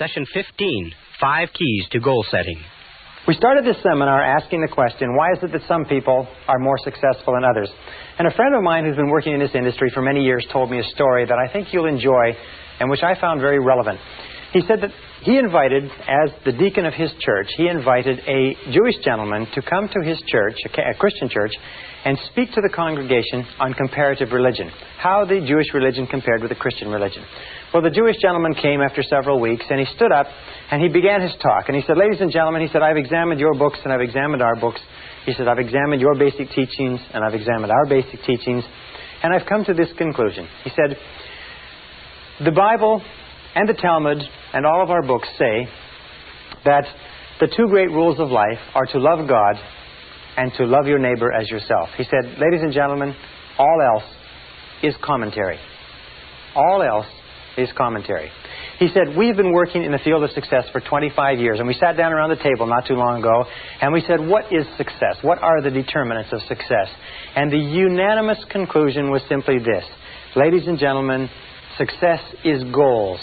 Session 15, 5 Keys to Goal Setting. We started this seminar asking the question, why is it that some people are more successful than others? And a friend of mine who's been working in this industry for many years told me a story that I think you'll enjoy and which I found very relevant. He said that he invited, as the deacon of his church, he invited a Jewish gentleman to come to his church, a Christian church, and speak to the congregation on comparative religion, how the Jewish religion compared with the Christian religion. Well, the Jewish gentleman came after several weeks, and he stood up, and he began his talk. And he said, ladies and gentlemen, he said, I've examined your books, and I've examined our books. He said, I've examined your basic teachings, and I've examined our basic teachings, and I've come to this conclusion. He said, the Bible and the Talmud and all of our books say that the two great rules of life are to love God and to love your neighbor as yourself. He said, ladies and gentlemen, all else is commentary. All else is commentary. He said, we've been working in the field of success for 25 years, and we sat down around the table not too long ago, and we said, what is success? What are the determinants of success? And the unanimous conclusion was simply this. Ladies and gentlemen, success is goals,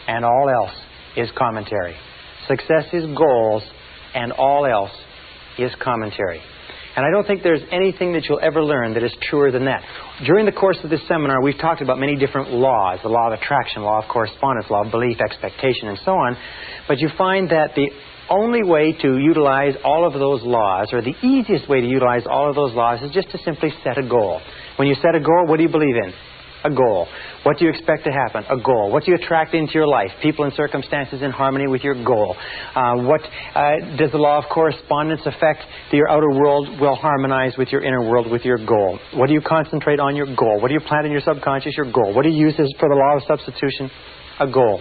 and all else is commentary. Success is goals, and all else is commentary. And I don't think there's anything that you'll ever learn that is truer than that. During the course of this seminar, we've talked about many different laws, the law of attraction, law of correspondence, law of belief, expectation, and so on. But you find that the only way to utilize all of those laws, or the easiest way to utilize all of those laws, is just to simply set a goal. When you set a goal, what do you believe in? A goal. What do you expect to happen? A goal. What do you attract into your life? People and circumstances in harmony with your goal. What does the law of correspondence affect? That your outer world will harmonize with your inner world with your goal. What do you concentrate on? Your goal. What do you plant in your subconscious? Your goal. What do you use for the law of substitution? A goal.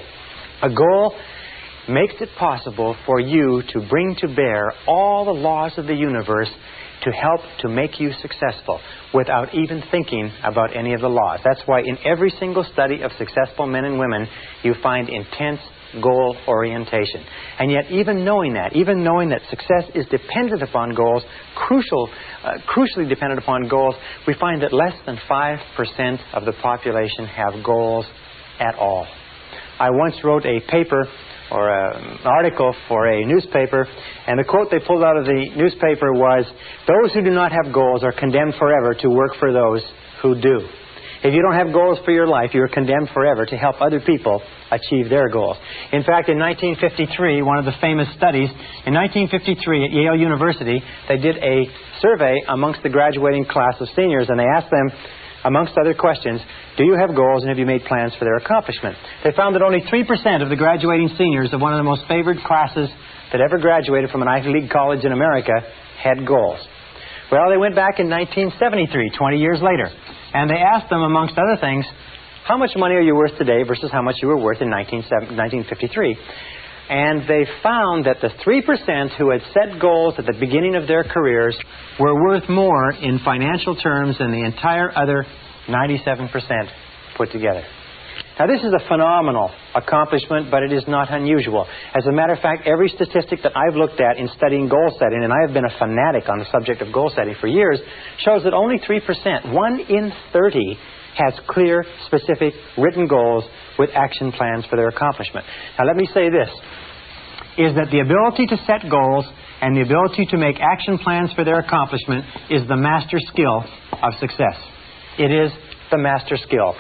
A goal makes it possible for you to bring to bear all the laws of the universe to help to make you successful without even thinking about any of the laws. That's why in every single study of successful men and women, you find intense goal orientation. And yet even knowing that success is dependent upon goals, crucially dependent upon goals, we find that less than 5% of the population have goals at all. I once wrote a paper or an article for a newspaper, and the quote they pulled out of the newspaper was, those who do not have goals are condemned forever to work for those who do. If you don't have goals for your life, you are condemned forever to help other people achieve their goals. In fact, in 1953, one of the famous studies, in 1953 at Yale University, they did a survey amongst the graduating class of seniors, and they asked them, amongst other questions, do you have goals and have you made plans for their accomplishment? They found that only 3% of the graduating seniors of one of the most favored classes that ever graduated from an Ivy League college in America had goals. Well, they went back in 1973, 20 years later, and they asked them, amongst other things, how much money are you worth today versus how much you were worth in 1953? And they found that the 3% who had set goals at the beginning of their careers were worth more in financial terms than the entire other 97% put together. Now, this is a phenomenal accomplishment, but it is not unusual. As a matter of fact, every statistic that I've looked at in studying goal setting, and I have been a fanatic on the subject of goal setting for years, shows that only 3%, 1 in 30, has clear, specific, written goals with action plans for their accomplishment. Now, let me say this, is that the ability to set goals and the ability to make action plans for their accomplishment is the master skill of success. It is the master skill.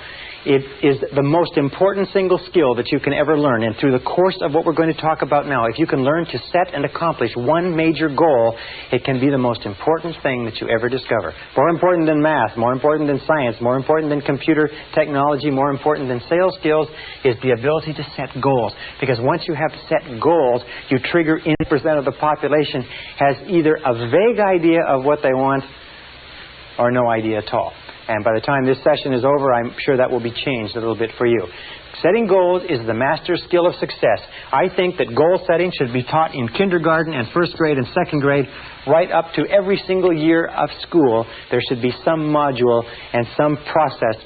It is the most important single skill that you can ever learn. And through the course of what we're going to talk about now, if you can learn to set and accomplish one major goal, it can be the most important thing that you ever discover. More important than math, more important than science, more important than computer technology, more important than sales skills is the ability to set goals. Because once you have set goals, you trigger 80% of the population has either a vague idea of what they want or no idea at all. And by the time this session is over, I'm sure that will be changed a little bit for you. Setting goals is the master skill of success. I think that goal setting should be taught in kindergarten and first grade and second grade, right up to every single year of school. There should be some module and some process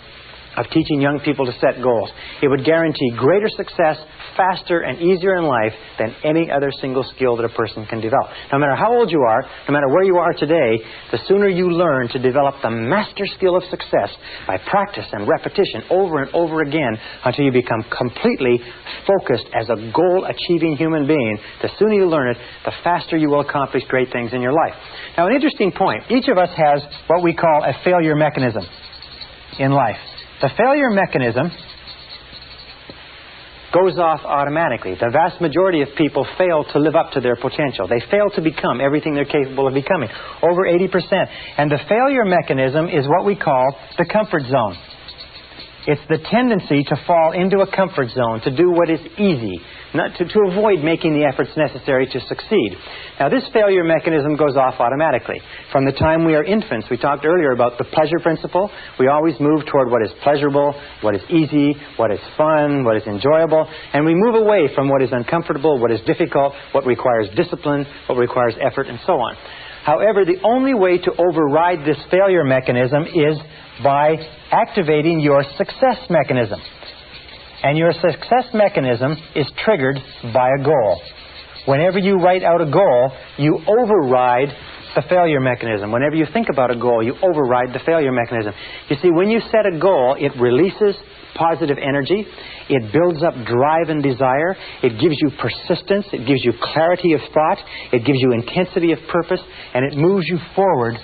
of teaching young people to set goals. It would guarantee greater success, faster and easier in life than any other single skill that a person can develop. No matter how old you are, no matter where you are today, the sooner you learn to develop the master skill of success by practice and repetition over and over again until you become completely focused as a goal-achieving human being, the sooner you learn it, the faster you will accomplish great things in your life. Now, an interesting point. Each of us has what we call a failure mechanism in life. The failure mechanism goes off automatically. The vast majority of people fail to live up to their potential. They fail to become everything they're capable of becoming. Over 80%. And the failure mechanism is what we call the comfort zone. It's the tendency to fall into a comfort zone, to do what is easy, not to avoid making the efforts necessary to succeed. Now, this failure mechanism goes off automatically. From the time we are infants, we talked earlier about the pleasure principle. We always move toward what is pleasurable, what is easy, what is fun, what is enjoyable, and we move away from what is uncomfortable, what is difficult, what requires discipline, what requires effort, and so on. However, the only way to override this failure mechanism is by activating your success mechanism. And your success mechanism is triggered by a goal. Whenever you write out a goal, you override the failure mechanism. Whenever you think about a goal, you override the failure mechanism. You see, when you set a goal, it releases positive energy. It builds up drive and desire. It gives you persistence. It gives you clarity of thought. It gives you intensity of purpose. And it moves you forward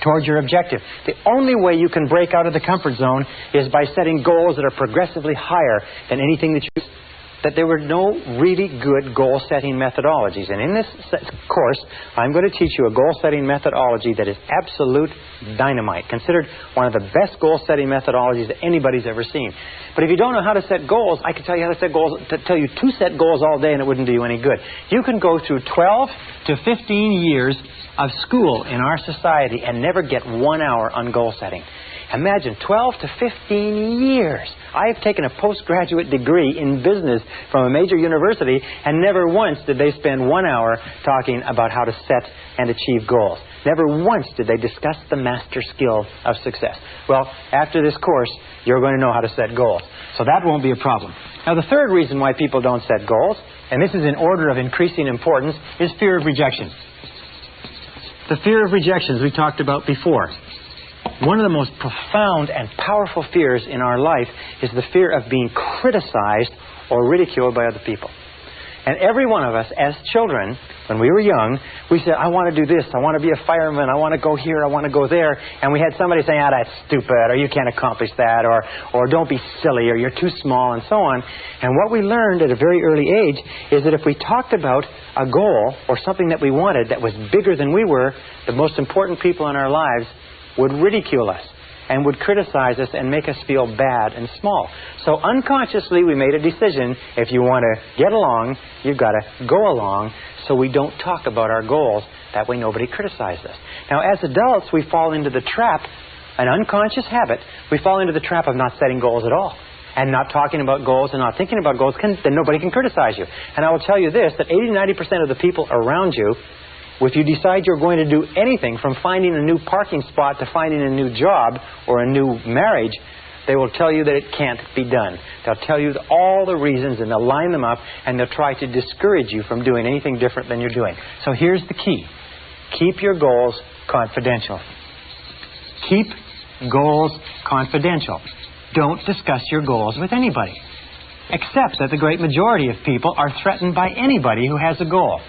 towards your objective. The only way you can break out of the comfort zone is by setting goals that are progressively higher than anything that there were no really good goal-setting methodologies. And in this course, I'm going to teach you a goal-setting methodology that is absolute dynamite, considered one of the best goal-setting methodologies that anybody's ever seen. But if you don't know how to set goals, I can tell you how to set goals, tell you to set goals all day, and it wouldn't do you any good. You can go through 12 to 15 years of school in our society and never get 1 hour on goal setting. Imagine 12 to 15 years. I've taken a postgraduate degree in business from a major university, and never once did they spend 1 hour talking about how to set and achieve goals. Never once did they discuss the master skill of success. Well, after this course, you're going to know how to set goals. So that won't be a problem. Now, the third reason why people don't set goals, and this is in order of increasing importance, is fear of rejection. The fear of rejection, as we talked about before. One of the most profound and powerful fears in our life is the fear of being criticized or ridiculed by other people. And every one of us, as children, when we were young, we said, I want to do this, I want to be a fireman, I want to go here, I want to go there. And we had somebody saying, that's stupid, or you can't accomplish that, or don't be silly, or you're too small, and so on. And what we learned at a very early age is that if we talked about a goal or something that we wanted that was bigger than we were, the most important people in our lives would ridicule us and would criticize us and make us feel bad and small. So unconsciously we made a decision, if you want to get along, you've got to go along, so we don't talk about our goals. That way nobody criticizes us. Now, as adults, we fall into the trap, an unconscious habit, we fall into the trap of not setting goals at all, and not talking about goals and not thinking about goals, then nobody can criticize you. And I will tell you this, that 80-90% of the people around you, if you decide you're going to do anything from finding a new parking spot to finding a new job or a new marriage, they will tell you that it can't be done. They'll tell you all the reasons, and they'll line them up, and they'll try to discourage you from doing anything different than you're doing. So here's the key. Keep your goals confidential. Keep goals confidential. Don't discuss your goals with anybody, except that the great majority of people are threatened by anybody who has a goal.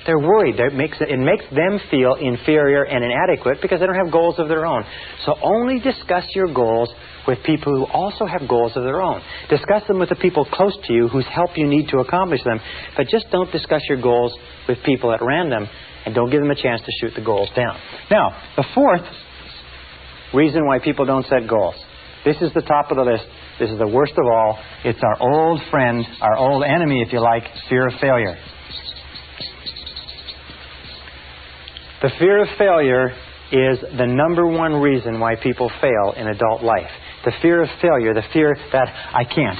They're worried. It makes them feel inferior and inadequate because they don't have goals of their own. So only discuss your goals with people who also have goals of their own. Discuss them with the people close to you whose help you need to accomplish them. But just don't discuss your goals with people at random, and don't give them a chance to shoot the goals down. Now, the fourth reason why people don't set goals. This is the top of the list. This is the worst of all. It's our old friend, our old enemy, if you like, fear of failure. The fear of failure is the number one reason why people fail in adult life. The fear of failure, the fear that I can't.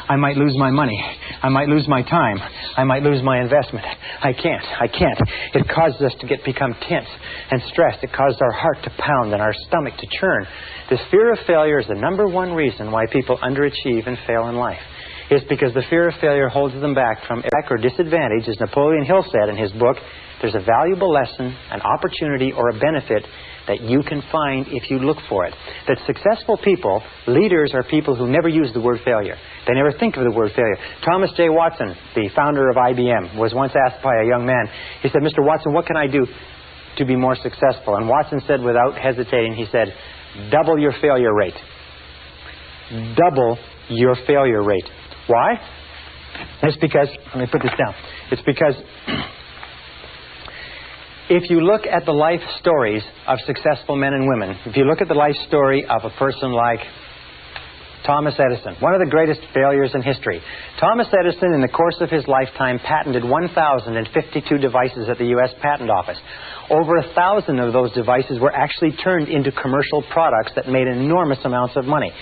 I might lose my money. I might lose my time. I might lose my investment. I can't. It causes us to become tense and stressed. It causes our heart to pound and our stomach to churn. This fear of failure is the number one reason why people underachieve and fail in life. It's because the fear of failure holds them back from or disadvantage. As Napoleon Hill said in his book, there's a valuable lesson, an opportunity, or a benefit that you can find if you look for it. That successful people, leaders, are people who never use the word failure. They never think of the word failure. Thomas J. Watson, the founder of IBM, was once asked by a young man, he said, Mr. Watson, what can I do to be more successful? And Watson said without hesitating, he said, double your failure rate. Double your failure rate. Why? It's because, let me put this down. It's because if you look at the life stories of successful men and women, if you look at the life story of a person like Thomas Edison, one of the greatest failures in history. Thomas Edison, in the course of his lifetime, patented 1,052 devices at the U.S. Patent Office. Over 1,000 of those devices were actually turned into commercial products that made enormous amounts of money.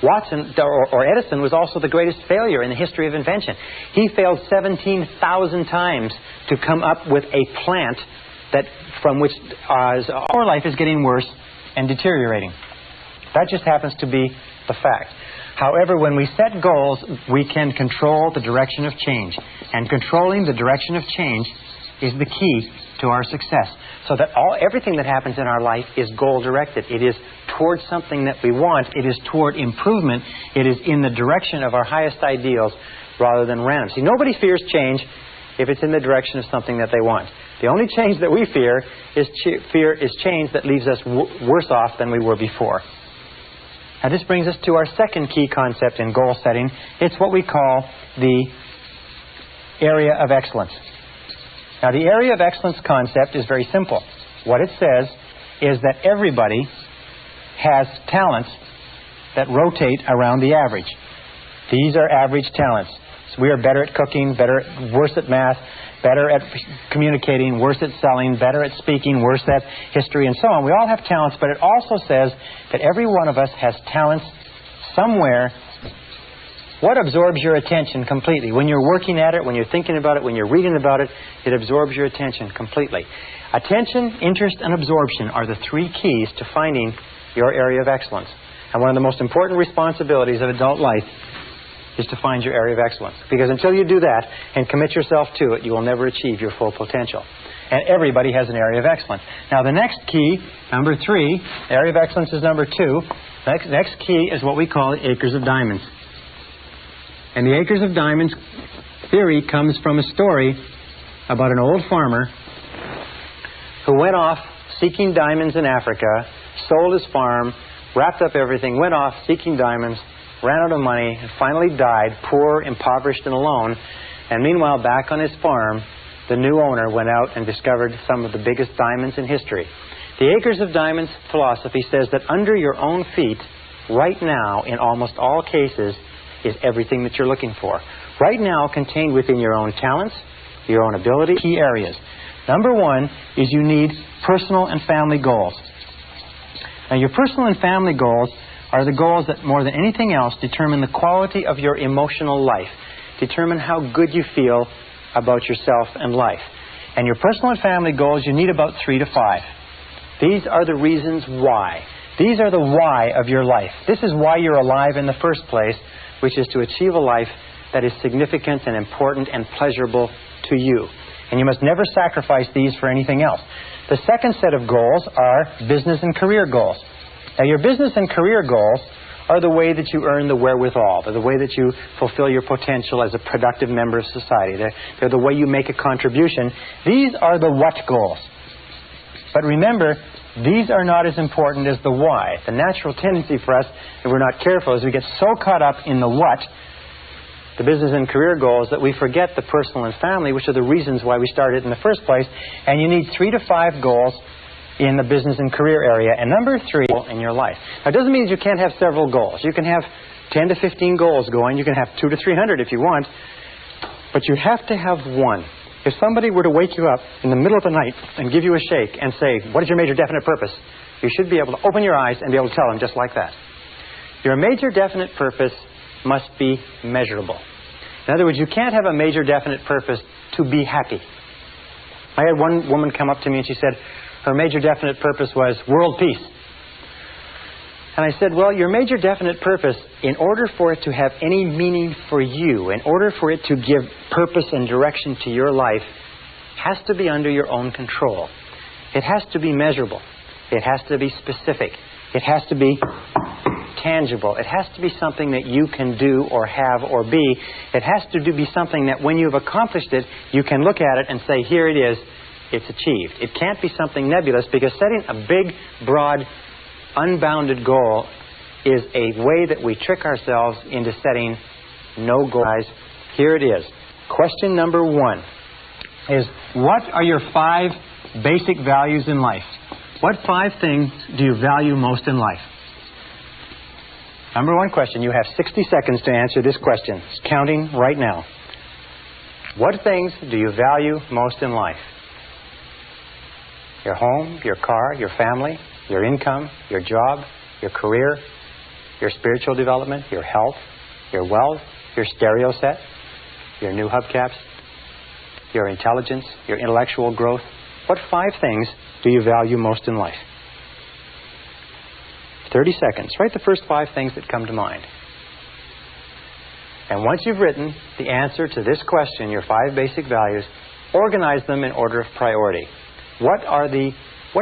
Watson, or Edison, was also the greatest failure in the history of invention. He failed 17,000 times to come up with a plant that from which our life is getting worse and deteriorating. That just happens to be the fact. However, when we set goals, we can control the direction of change. And controlling the direction of change is the key to our success. So that everything that happens in our life is goal-directed. It is towards something that we want. It is toward improvement. It is in the direction of our highest ideals rather than random. See, nobody fears change if it's in the direction of something that they want. The only change that we fear is change that leaves us worse off than we were before. Now, this brings us to our second key concept in goal setting. It's what we call the area of excellence. Now, the area of excellence concept is very simple. What it says is that everybody has talents that rotate around the average. These are average talents. So we are better at cooking, worse at math, better at communicating, worse at selling, better at speaking, worse at history, and so on. We all have talents, but it also says that every one of us has talents somewhere. What absorbs your attention completely? When you're working at it, when you're thinking about it, when you're reading about it, it absorbs your attention completely. Attention, interest, and absorption are the three keys to finding your area of excellence. And one of the most important responsibilities of adult life is to find your area of excellence. Because until you do that and commit yourself to it, you will never achieve your full potential. And everybody has an area of excellence. Now, the next key, number 3, area of excellence is number 2. Next key is what we call the acres of diamonds. And the acres of diamonds theory comes from a story about an old farmer who went off seeking diamonds in Africa, sold his farm, wrapped up everything, went off seeking diamonds, ran out of money, and finally died, poor, impoverished, and alone. And meanwhile, back on his farm, the new owner went out and discovered some of the biggest diamonds in history. The Acres of Diamonds philosophy says that under your own feet, right now, in almost all cases, is everything that you're looking for. Right now, contained within your own talents, your own ability, key areas. Number 1 is you need personal and family goals. Now, your personal and family goals are the goals that, more than anything else, determine the quality of your emotional life, determine how good you feel about yourself and life. And your personal and family goals, you need about 3 to 5. These are the reasons why. These are the why of your life. This is why you're alive in the first place, which is to achieve a life that is significant and important and pleasurable to you. And you must never sacrifice these for anything else. The second set of goals are business and career goals. Now, your business and career goals are the way that you earn the wherewithal. They're the way that you fulfill your potential as a productive member of society. They're the way you make a contribution. These are the what goals. But remember, these are not as important as the why. The natural tendency for us, if we're not careful, is we get so caught up in the what, the business and career goals, that we forget the personal and family, which are the reasons why we started in the first place. And you need 3 to 5 goals in the business and career area. And number 3, in your life. Now, it doesn't mean that you can't have several goals. You can have 10 to 15 goals going. You can have 200 to 300 if you want. But you have to have one. If somebody were to wake you up in the middle of the night and give you a shake and say, what is your major definite purpose? You should be able to open your eyes and be able to tell them just like that. Your major definite purpose must be measurable. In other words, you can't have a major definite purpose to be happy. I had one woman come up to me and she said her major definite purpose was world peace. And I said, well, your major definite purpose, in order for it to have any meaning for you, in order for it to give purpose and direction to your life, has to be under your own control. It has to be measurable. It has to be specific. It has to be tangible. It has to be something that you can do or have or be. It has to be something that when you've accomplished it, you can look at it and say, here it is, it's achieved. It can't be something nebulous, because setting a big, broad, unbounded goal is a way that we trick ourselves into setting no goal. Guys, here it is. Question number 1 is, what are your 5 basic values in life? What 5 things do you value most in life? Number 1 question. You have 60 seconds to answer this question. It's counting right now. What things do you value most in life? Your home, your car, your family, your income, your job, your career, your spiritual development, your health, your wealth, your stereo set, your new hubcaps, your intelligence, your intellectual growth. What 5 things do you value most in life? 30 seconds. Write the first 5 things that come to mind. And once you've written the answer to this question, your 5 basic values, organize them in order of priority. What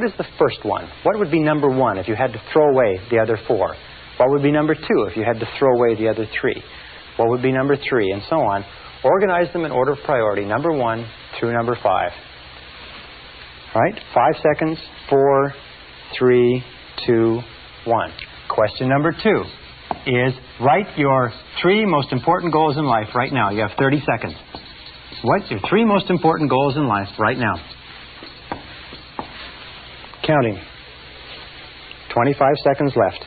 is the first one? What would be number 1 if you had to throw away the other 4? What would be number 2 if you had to throw away the other 3? What would be number 3? And so on. Organize them in order of priority, number 1 through number 5. All right? 5 seconds. 4, 3, 2, 1. Question number 2 is, write your 3 most important goals in life right now. You have 30 seconds. What's your 3 most important goals in life right now? Counting. 25 seconds left.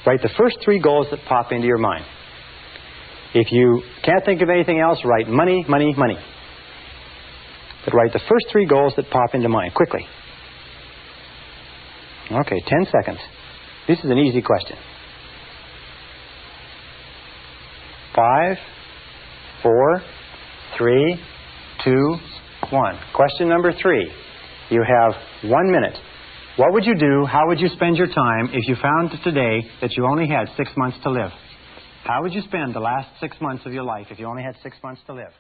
Write the first 3 goals that pop into your mind. If you can't think of anything else, write money, money, money. But write the first 3 goals that pop into mind, quickly. Okay, 10 seconds. This is an easy question. 5, 4, 3, 2, 1. Question number 3. You have 1 minute. What would you do, how would you spend your time if you found today that you only had 6 months to live? How would you spend the last 6 months of your life if you only had 6 months to live?